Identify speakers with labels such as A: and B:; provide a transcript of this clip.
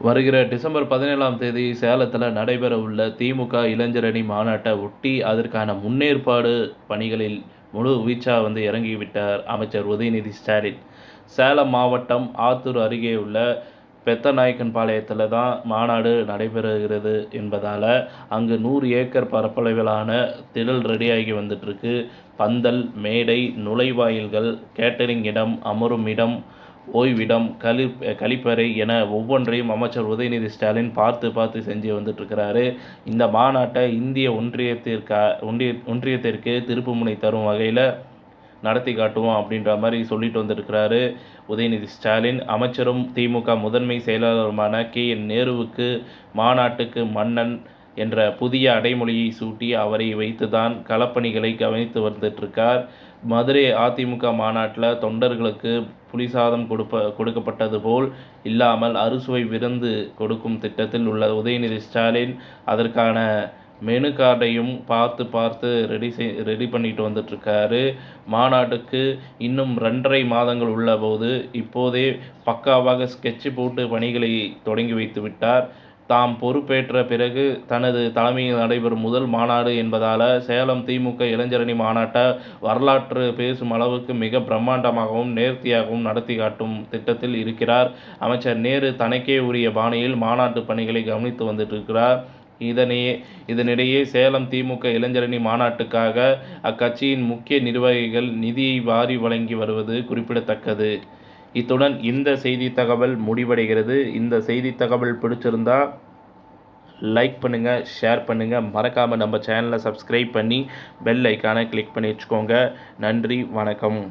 A: வருகிற டிசம்பர் 17ஆம் தேதி சேலத்தில் நடைபெற உள்ள திமுக இளைஞரணி மாநாட்டை ஒட்டி அதற்கான முன்னேற்பாடு பணிகளில் முழு வீச்சாக இறங்கிவிட்டார் அமைச்சர் உதயநிதி ஸ்டாலின். சேலம் மாவட்டம் ஆத்தூர் அருகே உள்ள பெத்தநாயக்கன்பாளையத்தில் தான் மாநாடு நடைபெறுகிறது என்பதால் அங்கு 100 ஏக்கர் பரப்பளவிலான திடல் ரெடியாகி வந்துட்டுருக்கு. பந்தல், மேடை, நுழைவாயில்கள், கேட்டரிங் இடம், அமரும் இடம், ஓய்விடம், கழிப்பறை என ஒவ்வொன்றையும் அமைச்சர் உதயநிதி ஸ்டாலின் பார்த்து செஞ்சு வந்துட்டுருக்கிறாரு. இந்த மாநாட்டை இந்திய ஒன்றியத்திற்கு திருப்புமுனை தரும் வகையில் நடத்தி காட்டுவோம் அப்படின்ற மாதிரி சொல்லிட்டு வந்துருக்கிறாரு உதயநிதி ஸ்டாலின். அமைச்சரும் திமுக முதன்மை செயலாளருமான KN நேருவுக்கு மாநாட்டுக்கு மன்னன் என்ற புதிய அடைமொழியை சூட்டி அவரை வைத்துதான் களப்பணிகளை கவனித்து வந்துட்டிருக்கார். மதுரை அதிமுக மாநாட்டில் தொண்டர்களுக்கு புலிசாதம் கொடுக்கப்பட்டது போல் இல்லாமல் அறுசுவை விருந்து கொடுக்கும் திட்டத்தில் உள்ள உதயநிதி ஸ்டாலின் அதற்கான மெனு கார்டையும் பார்த்து ரெடி பண்ணிட்டு வந்துட்டுருக்காரு. மாநாட்டுக்கு இன்னும் 2.5 மாதங்கள் உள்ள போது இப்போதே பக்காவாக ஸ்கெட்ச் போட்டு பணிகளை தொடங்கி வைத்து விட்டார். தாம் பொறுப்பேற்ற பிறகு தனது தலைமையில் நடைபெறும் முதல் மாநாடு என்பதால் சேலம் திமுக இளைஞரணி மாநாட்டை வரலாற்று பேசும் அளவுக்கு மிக பிரம்மாண்டமாகவும் நேர்த்தியாகவும் நடத்தி காட்டும் திட்டத்தில் இருக்கிறார் அமைச்சர் நேரு. தனக்கே உரிய பாணியில் மாநாட்டு பணிகளை கவனித்து வந்துட்டிருக்கிறார். இதனிடையே சேலம் திமுக இளைஞரணி மாநாட்டுக்காக அக்கட்சியின் முக்கிய நிர்வாகிகள் நிதியை வாரி வழங்கி வருவது குறிப்பிடத்தக்கது. இத்துடன் இந்த செய்தி தகவல் முடிவடைகிறது. இந்த செய்தி தகவல் பிடிச்சிருந்தா லைக் பண்ணுங்கள், ஷேர் பண்ணுங்கள், மறக்காமல் நம்ம சேனலை சப்ஸ்கிரைப் பண்ணி பெல் ஐக்கானை கிளிக் பண்ணி வச்சுக்கோங்க. நன்றி, வணக்கம்.